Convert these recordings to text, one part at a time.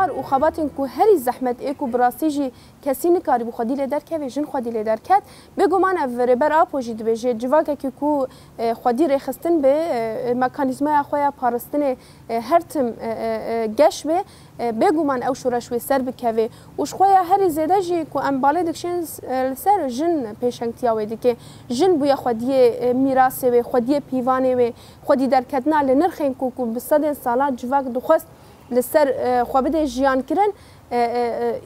کار و خباتن کو هری زحمت اکو براسیجی کسی نکاری بو خودی لدر که جن خودی لدر کد بگو من افربر آپوجی دبیجه جواکه که کو خودی رخستن به مکانیزمای خویا پارستن هر تم گش به بگو من او شورش و سر بکوه وش خویا هری زیده جی کو ام باله دکشن سر جن پیشنگتیا ویدی که جن بویا خودی میراث و خودی پیوانه و خودی در کدنا لنرخین کو بصد سالات جواک دخست لسر خوابده جیان کرن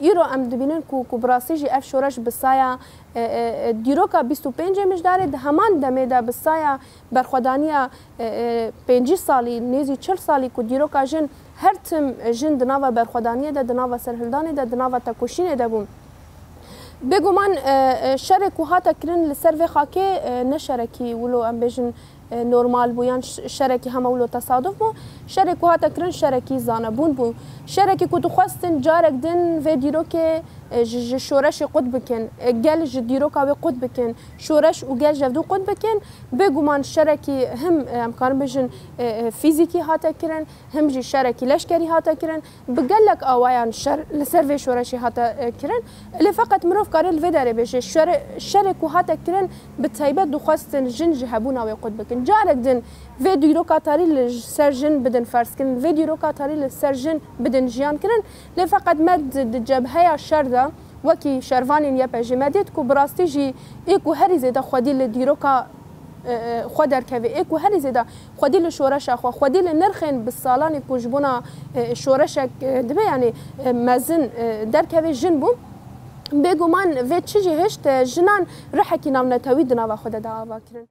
ایرو ام دبینن کو براسیجی اف شورش بسایا دیروکا 25 مجداره ده همان دمه ده بسایا برخودانیا 5 سالی نیزی 40 سالی کو دیروکا جن هر تم جن دناوا برخودانیه ده دناوا سرهلدانه ده دناوا تکوشینه ده بوم بگو من شرک و هاتا کرن لسر و خاکه نشرکی ولو ام بجن نورمال بو یان شرکی هم ولو تصادف بو شرک و هاتا کرن شرکی زانبون بو شرکی کو تخواستن جارک دن و دیرو که شورش قد بکن گل دیرو که قد بکن شورش و گل جودو قد بکن بگو من شرکی هم امکان بجن فیزیکی هاتا کرن هم جی شرکی لشکری هاتا کرن بگلک آوایان لسر و شورشی هاتا کرن اللي فقط مروف كارل في داري بيش شرك وهاتا كرن بالتايبات دخواستن جن جهبونا ويقود بكن جارك دن فيديو روكا تاري للسرجن بدن فرس كرن فيديو روكا تاري للسرجن بدن جيان كرن اللي فقط مد جبهه الشرده وكي شرفانين يا بجماديت كو براستيجي ايكو هري زيدا خدي لديروكا خودر كوي ايكو هري زيدا خدي لشورش اخو خدي لنرخن بالصالان كو جبونا شورشك دبي يعني مازن در كوي جن بو بگو من وی چیزی هشت جنان رحکی نام نتوی دنوا خود دعوا کرن